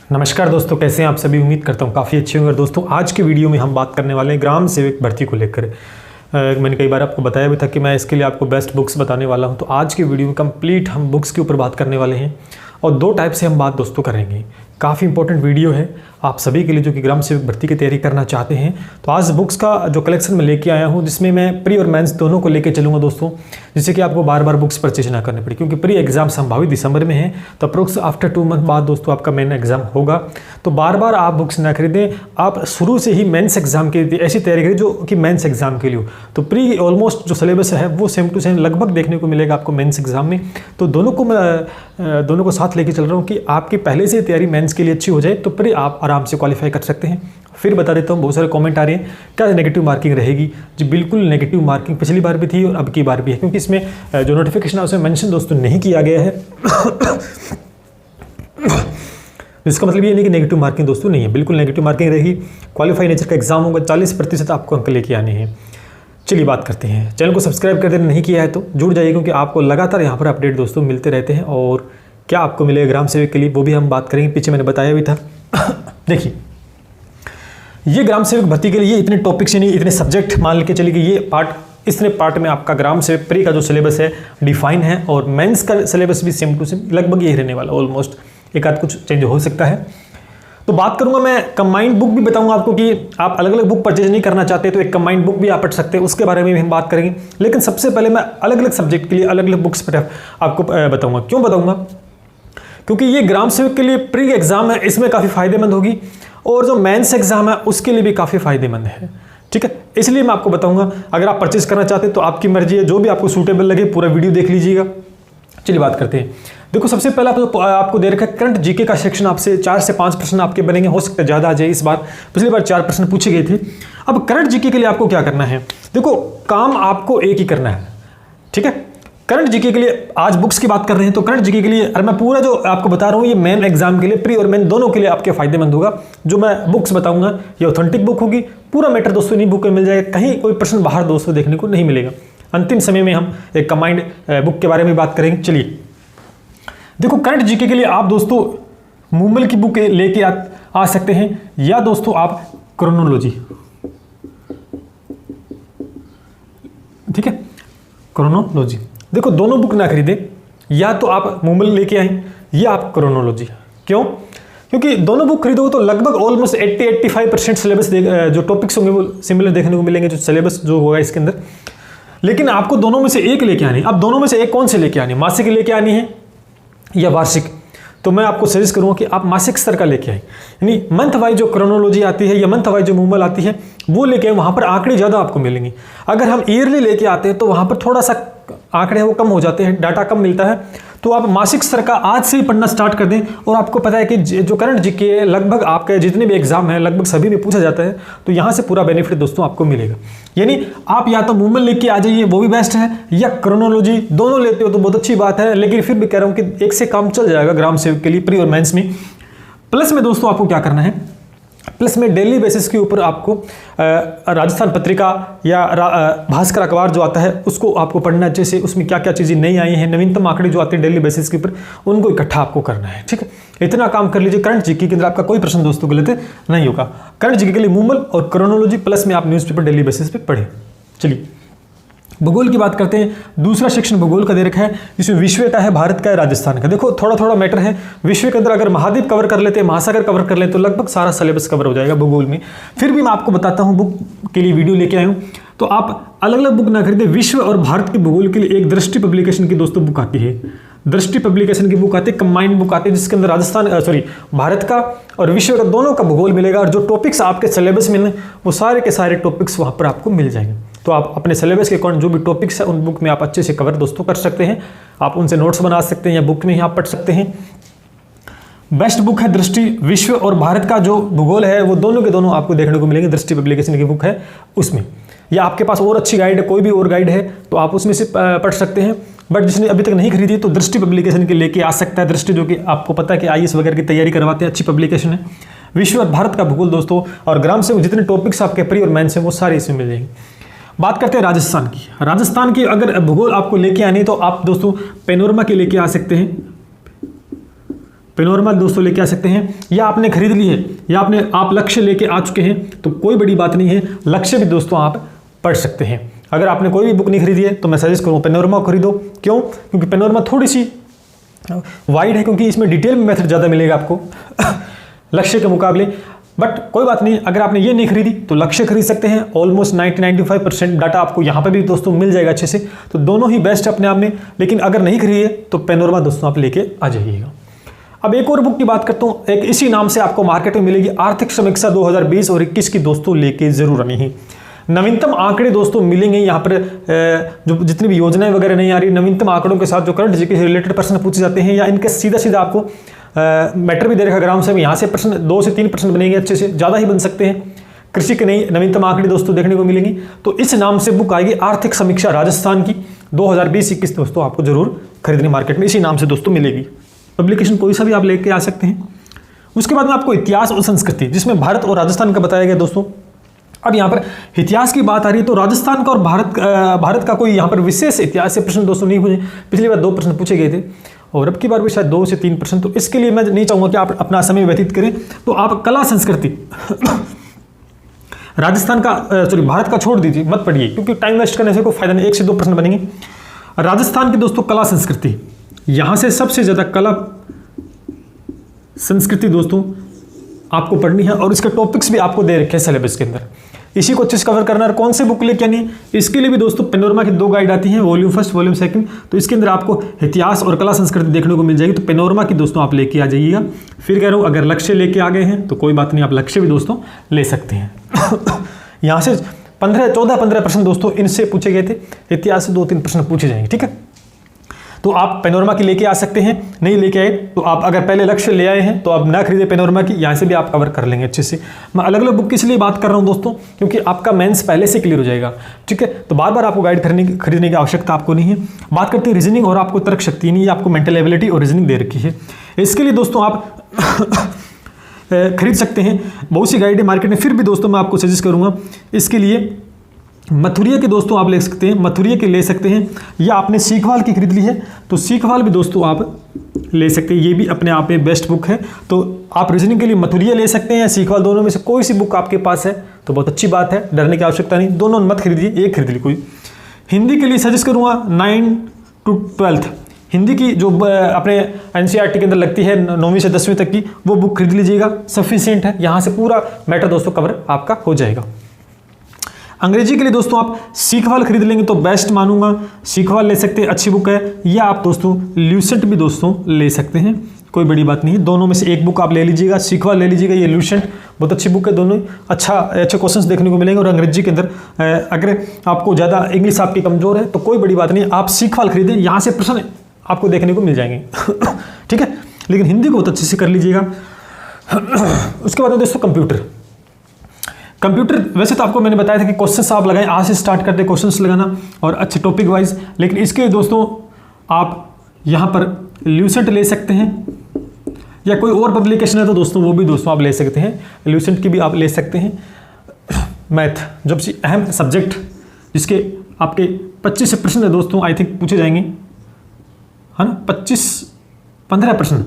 नमस्कार दोस्तों, कैसे हैं आप सभी। उम्मीद करता हूँ काफ़ी अच्छे होंगे। और दोस्तों आज के वीडियो में हम बात करने वाले हैं ग्राम सेवक भर्ती को लेकर। मैंने कई बार आपको बताया भी था कि मैं इसके लिए आपको बेस्ट बुक्स बताने वाला हूँ। तो आज के वीडियो में कंप्लीट हम बुक्स के ऊपर बात करने वाले हैं और दो टाइप से हम बात दोस्तों करेंगे। काफ़ी इंपॉर्टेंट वीडियो है आप सभी के लिए जो कि ग्राम सेवक भर्ती की तैयारी करना चाहते हैं। तो आज बुक्स का जो कलेक्शन मैं लेके आया हूँ, जिसमें मैं प्री और मेंस दोनों को लेके चलूँगा दोस्तों, जिससे कि आपको बार बार बुक्स परचेज ना करनी पड़े, क्योंकि प्री एग्जाम संभावित दिसंबर में है। तो अप्रोक्स आफ्टर 2 मंथ बाद दोस्तों आपका मेन एग्जाम होगा। तो बार बार आप बुक्स ना खरीदें, आप शुरू से ही मेंस एग्जाम की ऐसी तैयारी करें जो कि मेंस एग्जाम के लिए हो। तो प्री ऑलमोस्ट जो सिलेबस है वो सेम टू सेम लगभग देखने को मिलेगा आपको मेंस एग्जाम में। तो दोनों को साथ लेके चल रहा हूँ कि आपकी पहले से तैयारी मेंस के लिए अच्छी हो जाए तो प्री आप आराम से क्वालिफाई कर सकते हैं। फिर बता देता हूँ, बहुत सारे कमेंट आ रहे हैं क्या नेगेटिव मार्किंग रहेगी। जी बिल्कुल नेगेटिव मार्किंग पिछली बार भी थी और अब की बार भी है, क्योंकि इसमें जो नोटिफिकेशन है उसमें मेंशन दोस्तों नहीं किया गया है। इसका मतलब ये नहीं कि नेगेटिव मार्किंग दोस्तों नहीं है, बिल्कुल नेगेटिव मार्किंग रहेगी। क्वालिफाई नेचर का एग्जाम होगा, 40% आपको अंक लेके आने हैं। चलिए बात करते हैं। चैनल को सब्सक्राइब कर देना नहीं किया है तो जुड़ जाइए, क्योंकि आपको लगातार यहाँ पर अपडेट दोस्तों मिलते रहते हैं। और क्या आपको मिलेगा ग्राम सेवक के लिए वो भी हम बात करेंगे, पीछे मैंने बताया भी था। देखिए, ये ग्राम सेवक भर्ती के लिए ये इतने टॉपिक्स नहीं, इतने सब्जेक्ट मान के चलिए कि ये पार्ट, इतने पार्ट में आपका ग्राम सेवक प्री का जो सिलेबस है डिफाइन है, और मेंस का सिलेबस भी सेम टू सेम लगभग यही रहने वाला, ऑलमोस्ट एक आध कुछ चेंज हो सकता है। तो बात करूंगा मैं कंबाइंड बुक भी बताऊंगा आपको कि आप अलग अलग बुक परचेज नहीं करना चाहते तो एक कंबाइंड बुक भी आप पढ़ सकते हैं, उसके बारे में भी हम बात करेंगे। लेकिन सबसे पहले मैं अलग अलग सब्जेक्ट के लिए अलग अलग बुक्स पर आपको बताऊंगा। क्यों बताऊंगा? क्योंकि ये ग्राम सेवक के लिए प्री एग्जाम है, इसमें काफ़ी फायदेमंद होगी, और जो मेंस एग्जाम है उसके लिए भी काफ़ी फायदेमंद है। ठीक है, इसलिए मैं आपको बताऊंगा। अगर आप परचेज करना चाहते हैं तो आपकी मर्जी है, जो भी आपको सूटेबल लगे पूरा वीडियो देख लीजिएगा। चलिए बात करते हैं। देखो, सबसे पहला तो आपको दे रखा है करंट जीके का सेक्शन। आपसे 4 से 5 प्रश्न आपके बनेंगे, हो सकता है ज़्यादा आ जाए इस बार। पिछली बार 4 प्रश्न पूछे गए थे। अब करंट जीके के लिए आपको क्या करना है? देखो, काम आपको एक ही करना है। ठीक है, करंट जीके के लिए आज बुक्स की बात कर रहे हैं, तो करंट जीके के लिए अरे मैं पूरा जो आपको बता रहा हूँ ये मेन एग्जाम के लिए, प्री और मेन दोनों के लिए आपके फायदेमंद होगा। जो मैं बुक्स बताऊंगा ये ऑथेंटिक बुक होगी, पूरा मैटर दोस्तों इन्हीं बुक में मिल जाएगा, कहीं कोई प्रश्न बाहर दोस्तों देखने को नहीं मिलेगा। अंतिम समय में हम एक कंबाइंड बुक के बारे में बात करेंगे। चलिए देखो, करंट जीके के लिए आप दोस्तों मूमल की बुक लेके आ सकते हैं, या दोस्तों आप क्रोनोलॉजी, ठीक है, क्रोनोलॉजी। देखो, दोनों बुक ना खरीदे, या तो आप मूमल लेके आए या आप क्रोनोलॉजी। क्यों? क्योंकि दोनों बुक खरीदोगे तो लगभग ऑलमोस्ट 80-85% सिलेबस जो टॉपिक्स होंगे वो सिमिलर देखने को मिलेंगे, जो सिलेबस जो होगा इसके अंदर। लेकिन आपको दोनों में से एक लेके आनी है। अब दोनों में से एक कौन से लेके आनी है? मासिक लेके आनी है या वार्षिक? तो मैं आपको सजेस्ट करूंगा कि आप मासिक स्तर का लेके आए, यानी मंथ वाइज जो क्रोनोलॉजी आती है या मंथ वाइज जो मूमल आती है वो लेके आए। वहां पर आंकड़े ज़्यादा आपको मिलेंगे। अगर हम ईयरली लेके आते हैं तो वहां पर थोड़ा सा आंकड़े वो कम हो जाते हैं, डाटा कम मिलता है। तो आप मासिक स्तर का आज से ही पढ़ना स्टार्ट कर दें। और आपको पता है कि जो करंट जीके लगभग आपके जितने भी एग्जाम है लगभग सभी में पूछा जाता है, तो यहाँ से पूरा बेनिफिट दोस्तों आपको मिलेगा। यानी आप या तो मूमल लेके आ जाइए, वो भी बेस्ट है, या क्रोनोलॉजी। दोनों लेते हो तो बहुत अच्छी बात है, लेकिन फिर भी कह रहा हूँ कि एक से काम चल जाएगा ग्राम सेवक के लिए प्री और मेंस में। प्लस में दोस्तों आपको क्या करना है? प्लस में डेली बेसिस के ऊपर आपको राजस्थान पत्रिका या भास्कर अखबार जो आता है उसको आपको पढ़ना है, जैसे उसमें क्या क्या चीज़ें नई आई हैं, नवीनतम आंकड़े जो आते हैं डेली बेसिस के ऊपर, उनको इकट्ठा आपको करना है। ठीक है, इतना काम कर लीजिए। करंट जीके के अंदर आपका कोई प्रश्न दोस्तों गलत नहीं होगा। करंट जीके के लिए मूमल और क्रोनोलॉजी, प्लस में आप न्यूज़पेपर डेली बेसिस पे पढ़ें। चलिए भूगोल की बात करते हैं। दूसरा सेक्शन भूगोल का दे रखा है, जिसमें विश्व का है, भारत का है, राजस्थान का। देखो थोड़ा थोड़ा मैटर है। विश्व के अंदर अगर महाद्वीप कवर कर लेते हैं, महासागर कवर कर लेते, तो लगभग सारा सिलेबस कवर हो जाएगा भूगोल में। फिर भी मैं आपको बताता हूँ, बुक के लिए वीडियो लेके आया हूँ, तो आप अलग अलग बुक ना खरीदे। विश्व और भारत के भूगोल के लिए एक दृष्टि पब्लिकेशन की दोस्तों बुक आती है, दृष्टि पब्लिकेशन की बुक आती है, कंबाइंड बुक आती है, जिसके अंदर भारत का और विश्व का दोनों का भूगोल मिलेगा। और जो टॉपिक्स आपके सिलेबस में वो सारे के सारे टॉपिक्स वहाँ पर आपको मिल जाएंगे। तो आप अपने सिलेबस के अकॉर्डिंग जो भी टॉपिक्स है उन बुक में आप अच्छे से कवर दोस्तों कर सकते हैं। आप उनसे नोट्स बना सकते हैं या बुक में ही आप पढ़ सकते हैं। बेस्ट बुक है दृष्टि। विश्व और भारत का जो भूगोल है वो दोनों के दोनों आपको देखने को मिलेंगे, दृष्टि पब्लिकेशन की बुक है उसमें। या आपके पास और अच्छी गाइड है, कोई भी और गाइड है तो आप उसमें से पढ़ सकते हैं। बट जिसने अभी तक नहीं खरीदी तो दृष्टि पब्लिकेशन के लेके आ सकता है। दृष्टि जो कि आपको पता है कि IAS वगैरह की तैयारी करवाते हैं, अच्छी पब्लिकेशन है। विश्व और भारत का भूगोल दोस्तों और ग्राम से जितने टॉपिक्स आपके प्री और मेंस हैं वो सारे इसमें मिल जाएंगे। बात करते हैं राजस्थान की। राजस्थान की अगर भूगोल आपको लेके आनी तो आप दोस्तों पेनोरमा के लेके आ सकते हैं। पेनोरमा दोस्तों लेके आ सकते हैं, या आपने खरीद ली है या आप लक्ष्य लेके आ चुके हैं तो कोई बड़ी बात नहीं है, लक्ष्य भी दोस्तों आप पढ़ सकते हैं। अगर आपने कोई भी बुक नहीं खरीदी है तो मैं सजेस्ट करूँ पेनोरमा खरीदो। क्यों? क्योंकि पेनोरमा थोड़ी सी वाइड है, क्योंकि इसमें डिटेल में मेथड ज़्यादा मिलेगा आपको लक्ष्य के मुकाबले। बट कोई बात नहीं, अगर आपने ये नहीं खरीदी तो लक्ष्य खरीद सकते हैं। ऑलमोस्ट 90-95% डाटा आपको यहाँ पे भी दोस्तों मिल जाएगा अच्छे से, तो दोनों ही बेस्ट है अपने आप में। लेकिन अगर नहीं खरीदे तो पेनोरमा दोस्तों आप लेके आ जाइएगा। अब एक और बुक की बात करता हूँ, एक इसी नाम से आपको मार्केट में मिलेगी, आर्थिक समीक्षा 2020 और 21 की दोस्तों लेके जरूर आनी है। नवीनतम आंकड़े दोस्तों मिलेंगे यहाँ पर, जो जितनी भी योजनाएं वगैरह नहीं आ रही, नवीनतम आंकड़ों के साथ जो करंट जीके से रिलेटेड प्रश्न पूछे जाते हैं, या इनके सीधा आपको मैटर भी दे रखा ग्राम से, यहाँ से प्रश्न 2 से 3% बनेंगे, अच्छे से ज़्यादा ही बन सकते हैं। कृषि के नई नवीनतम आंकड़े दोस्तों देखने को मिलेंगी। तो इस नाम से बुक आएगी आर्थिक समीक्षा राजस्थान की 2020-21 दोस्तों आपको जरूर खरीदनी मार्केट में, इसी नाम से दोस्तों मिलेगी। पब्लिकेशन कोई सा भी आप लेके आ सकते हैं। उसके बाद में आपको इतिहास और संस्कृति, जिसमें भारत और राजस्थान का बताया गया दोस्तों। अब यहाँ पर इतिहास की बात आ रही है तो राजस्थान का और भारत का कोई यहाँ पर विशेष इतिहास से प्रश्न दोस्तों नहीं पूछे। पिछली बार 2 प्रश्न पूछे गए थे और अब की बार भी शायद 2 से 3%। तो इसके लिए मैं नहीं चाहूँगा कि आप अपना समय व्यतीत करें, तो आप कला संस्कृति राजस्थान का भारत का छोड़ दीजिए, मत पढ़िए, क्योंकि टाइम वेस्ट करने से कोई फायदा नहीं। 1 से 2 प्रश्न बनेंगे। राजस्थान की दोस्तों कला संस्कृति, यहाँ से सबसे ज़्यादा कला संस्कृति दोस्तों आपको पढ़नी है, और इसके टॉपिक्स भी आपको दे रखे हैं सिलेबस के अंदर। इसी को अच्छे से कवर करना है। कौन से बुक लेके आनी है, इसके लिए भी दोस्तों पेनोरमा की 2 गाइड आती हैं, वॉल्यूम 1, वॉल्यूम 2। तो इसके अंदर आपको इतिहास और कला संस्कृति देखने को मिल जाएगी। तो पेनोरमा की दोस्तों आप लेके आ जाइएगा। फिर कह रहा हूँ, अगर लक्ष्य लेके आ गए हैं तो कोई बात नहीं, आप लक्ष्य भी दोस्तों ले सकते हैं। यहाँ से 14-15% दोस्तों इनसे पूछे गए थे, इतिहास से 2-3 प्रश्न पूछे जाएंगे, ठीक है। तो आप पेनोरमा की लेके आ सकते हैं। नहीं लेके आए तो आप अगर पहले लक्ष्य ले आए हैं तो आप ना खरीदे पेनोरमा की, यहाँ से भी आप कवर कर लेंगे अच्छे से। मैं अलग अलग बुक की इसलिए बात कर रहा हूँ दोस्तों, क्योंकि आपका मेंस पहले से क्लियर हो जाएगा, ठीक है। तो बार बार आपको गाइड खरीदने की आवश्यकता आपको नहीं है। बात करते हैं रीजनिंग और आपको तर्क शक्ति, नहीं, आपको मेंटल एबिलिटी और रीजनिंग दे रखी है। इसके लिए दोस्तों आप खरीद सकते हैं। बहुत सी गाइड है मार्केट में, फिर भी दोस्तों मैं आपको सजेस्ट करूँगा इसके लिए मथुरिया के दोस्तों आप ले सकते हैं, मथुरिया के ले सकते हैं। या आपने सीखवाल की खरीद ली है तो सीखवाल भी दोस्तों आप ले सकते हैं, ये भी अपने आप में बेस्ट बुक है। तो आप रीजनिंग के लिए मथुरिया ले सकते हैं या सीखवाल, दोनों में से कोई सी बुक आपके पास है तो बहुत अच्छी बात है, डरने की आवश्यकता नहीं। दोनों मत खरीदिए, एक खरीद ली कोई। हिंदी के लिए सजेस्ट करूँगा 9 to 12th हिंदी की जो अपने NCERT के अंदर लगती है 9वीं से 10वीं तक की, वो बुक खरीद लीजिएगा, सफिशिएंट है। यहाँ से पूरा मैटर दोस्तों कवर आपका हो जाएगा। अंग्रेजी के लिए दोस्तों आप सीखवाल खरीद लेंगे तो बेस्ट मानूंगा, सीखवाल ले सकते हैं, अच्छी बुक है। या आप दोस्तों ल्यूसेंट भी दोस्तों ले सकते हैं, कोई बड़ी बात नहीं है। दोनों में से एक बुक आप ले लीजिएगा, सीखवाल ले लीजिएगा, ये ल्यूसेंट बहुत अच्छी बुक है। दोनों अच्छे क्वेश्चंस देखने को मिलेंगे। और अंग्रेजी के अंदर अगर आपको ज़्यादा इंग्लिश आपकी कमज़ोर है तो कोई बड़ी बात नहीं, आप सीखवाल खरीदें, यहाँ से प्रश्न आपको देखने को मिल जाएंगे ठीक है। लेकिन हिंदी को बहुत अच्छे से कर लीजिएगा। उसके बाद दोस्तों कंप्यूटर वैसे तो आपको मैंने बताया था कि क्वेश्चंस आप लगाएं, आज से स्टार्ट करते हैं क्वेश्चंस लगाना और अच्छे टॉपिक वाइज। लेकिन इसके दोस्तों आप यहाँ पर ल्यूसेंट ले सकते हैं, या कोई और पब्लिकेशन है तो दोस्तों वो भी दोस्तों आप ले सकते हैं, ल्यूसेंट की भी आप ले सकते हैं। मैथ जब से अहम सब्जेक्ट, जिसके आपके 25 से प्रश्न है दोस्तों आई थिंक पूछे जाएंगे, है ना। 15 प्रश्न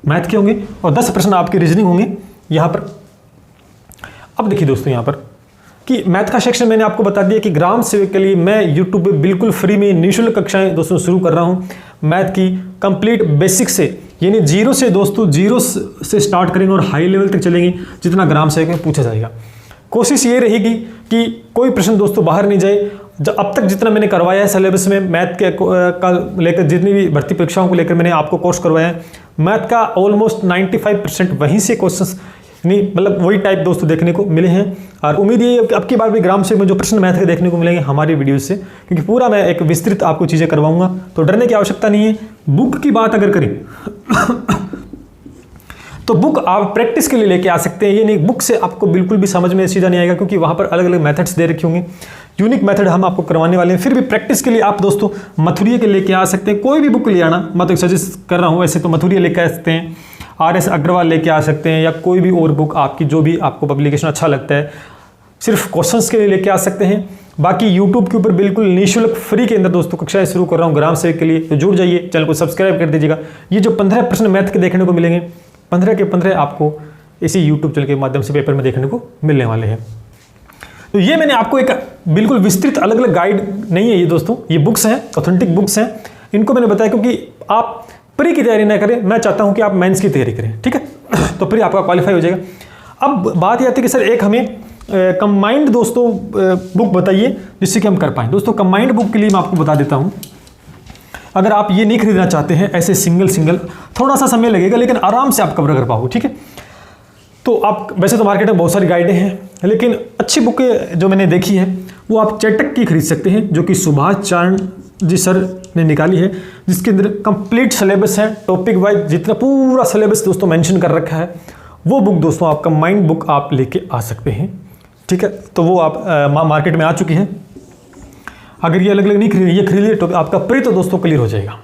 मैथ के होंगे और 10 प्रश्न आपके रीजनिंग होंगे यहाँ पर। अब देखिए दोस्तों यहाँ पर कि मैथ का सेक्शन मैंने आपको बता दिया कि ग्राम सेवक के लिए मैं यूट्यूब पे बिल्कुल फ्री में निःशुल्क कक्षाएं दोस्तों शुरू कर रहा हूँ मैथ की, कंप्लीट बेसिक से, यानी 0 से दोस्तों 0 से स्टार्ट करेंगे और हाई लेवल तक चलेंगे, जितना ग्राम सेवक में पूछा जाएगा। कोशिश ये रहेगी कि कोई प्रश्न दोस्तों बाहर नहीं जाए। अब तक जितना मैंने करवाया है सिलेबस में मैथ के का लेकर, जितनी भी भर्ती परीक्षाओं को लेकर मैंने आपको कोर्स करवाया है, मैथ का ऑलमोस्ट 95% वहीं से क्वेश्चंस, नहीं मतलब वही टाइप दोस्तों देखने को मिले हैं। और उम्मीद ये है कि अब की बार भी ग्राम सेवक में जो प्रश्न मैथ के देखने को मिलेंगे हमारी वीडियो से, क्योंकि पूरा मैं एक विस्तृत आपको चीज़ें करवाऊंगा, तो डरने की आवश्यकता नहीं है। बुक की बात अगर करें तो बुक आप प्रैक्टिस के लिए लेके आ सकते हैं। ये नहीं बुक से आपको बिल्कुल भी समझ में सीधा नहीं आएगा, क्योंकि वहाँ पर अलग अलग मेथड्स दे रखे होंगे, यूनिक मेथड हम आपको करवाने वाले हैं। फिर भी प्रैक्टिस के लिए आप दोस्तों मथुरिया के लेके आ सकते हैं, कोई भी बुक ले आना, मैं तो सजेस्ट कर रहा हूँ। वैसे तो मथुरिया लेके आ सकते हैं, RS अग्रवाल लेके आ सकते हैं, या कोई भी और बुक आपकी जो भी आपको पब्लिकेशन अच्छा लगता है, सिर्फ क्वेश्चंस के लिए लेके आ सकते हैं। बाकी यूट्यूब के ऊपर बिल्कुल निःशुल्क फ्री के अंदर दोस्तों कक्षाएं शुरू कर रहा हूँ ग्राम सेवक के लिए, तो जुड़ जाइए, चैनल को सब्सक्राइब कर दीजिएगा। ये जो 15 प्रश्न मैथ के देखने को मिलेंगे, 15 के 15 आपको इसी यूट्यूब चैनल के माध्यम से पेपर में देखने को मिलने वाले हैं। तो ये मैंने आपको एक बिल्कुल विस्तृत अलग अलग गाइड नहीं है ये दोस्तों, ये बुक्स हैं, ऑथेंटिक बुक्स हैं। इनको मैंने बताया क्योंकि आप प्री की तैयारी ना करें, मैं चाहता हूं कि आप मेंस की तैयारी करें, ठीक है। तो प्री आपका क्वालिफाई हो जाएगा। अब बात यह आती है कि सर एक हमें कंबाइंड दोस्तों बुक बताइए जिससे कि हम कर पाएँ। दोस्तों कंबाइंड बुक के लिए मैं आपको बता देता हूँ, अगर आप ये नहीं खरीदना चाहते हैं ऐसे सिंगल थोड़ा सा समय लगेगा लेकिन आराम से आप कवर कर पाओगे, ठीक है। तो आप वैसे तो मार्केट में बहुत सारी गाइडें हैं, लेकिन अच्छी बुकें जो मैंने देखी है वो आप चेटक की खरीद सकते हैं, जो कि सुभाष चारण जी सर ने निकाली है, जिसके अंदर कंप्लीट सिलेबस है, टॉपिक वाइज जितना पूरा सिलेबस दोस्तों मेंशन कर रखा है। वो बुक दोस्तों आपका माइंड बुक आप लेके आ सकते हैं, ठीक है। तो वो आप मार्केट में आ चुकी है। अगर ये अलग अलग नहीं खरीदी, ये खरीद लिए तो आपका प्री तो दोस्तों क्लियर हो जाएगा,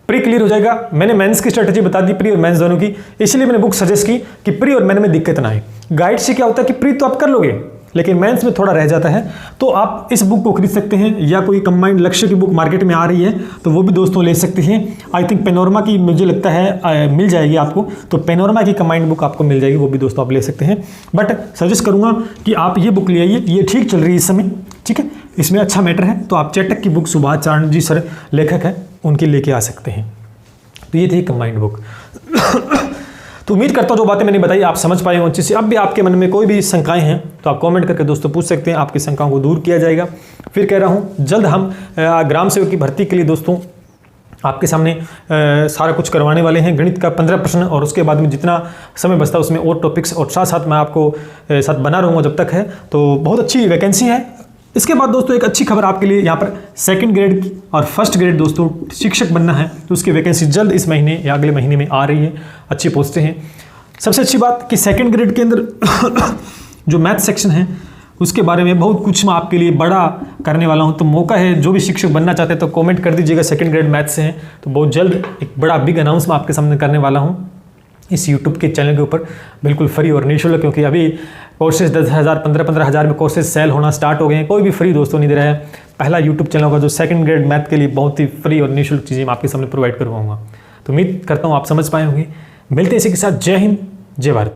प्री क्लियर हो जाएगा। मैंने मेंस की स्ट्रेटजी बता दी, प्री और मेंस दोनों की, इसलिए मैंने बुक सजेस्ट की कि प्री और मेन में दिक्कत ना आए। गाइड से क्या होता है कि प्री तो आप कर लोगे लेकिन मेंस में थोड़ा रह जाता है, तो आप इस बुक को खरीद सकते हैं, या कोई कंबाइंड लक्ष्य की बुक मार्केट में आ रही है तो वो भी दोस्तों ले सकते हैं। आई थिंक पेनोरमा की मुझे लगता है मिल जाएगी आपको, तो पेनोरमा की कंबाइंड बुक आपको मिल जाएगी, वो भी दोस्तों आप ले सकते हैं। बट सजेस्ट करूँगा कि आप ये बुक ले आइए, ये ठीक चल रही है इस समय, ठीक है, इसमें अच्छा मैटर है। तो आप चेटक की बुक सुभाष चारण जी सर लेखक है उनकी लेके आ सकते हैं। तो ये थी कंबाइंड बुक। तो उम्मीद करता हूँ जो बातें मैंने बताई आप समझ पाए हो अच्छे से। अब भी आपके मन में कोई भी शंकाएं हैं तो आप कमेंट करके दोस्तों पूछ सकते हैं, आपकी शंकाओं को दूर किया जाएगा। फिर कह रहा हूँ जल्द हम ग्राम सेवक की भर्ती के लिए दोस्तों आपके सामने सारा कुछ करवाने वाले हैं। गणित का 15 प्रश्न और उसके बाद में जितना समय बचता है उसमें और टॉपिक्स, और साथ साथ मैं आपको साथ बना रहूँगा जब तक है। तो बहुत अच्छी वैकेंसी है। इसके बाद दोस्तों एक अच्छी खबर आपके लिए, यहाँ पर सेकंड ग्रेड की और फर्स्ट ग्रेड दोस्तों शिक्षक बनना है तो उसकी वैकेंसी जल्द इस महीने या अगले महीने में आ रही है, अच्छी पोस्टें हैं। सबसे अच्छी बात कि सेकंड ग्रेड के अंदर जो मैथ सेक्शन है उसके बारे में बहुत कुछ मैं आपके लिए बड़ा करने वाला हूँ। तो मौका है, जो भी शिक्षक बनना चाहते हैं तो कॉमेंट कर दीजिएगा, सेकेंड ग्रेड मैथ से हैं तो बहुत जल्द एक बड़ा बिग अनाउंस मैं आपके सामने करने वाला हूँ इस यूट्यूब के चैनल के ऊपर, बिल्कुल फ्री और निःशुल्क, क्योंकि अभी कोर्सेज 10,000 15,000 में कोर्सेज सेल होना स्टार्ट हो गए हैं। कोई भी फ्री दोस्तों नहीं दे रहा है। पहला यूट्यूब चैनल होगा जो सेकंड ग्रेड मैथ के लिए बहुत ही फ्री और निःशुल्क चीज़ें मैं आपके सामने प्रोवाइड करवाऊंगा। तो उम्मीद करता हूँ आप समझ पाए होंगे। मिलते हैं इसी के साथ। जय हिंद, जय भारत।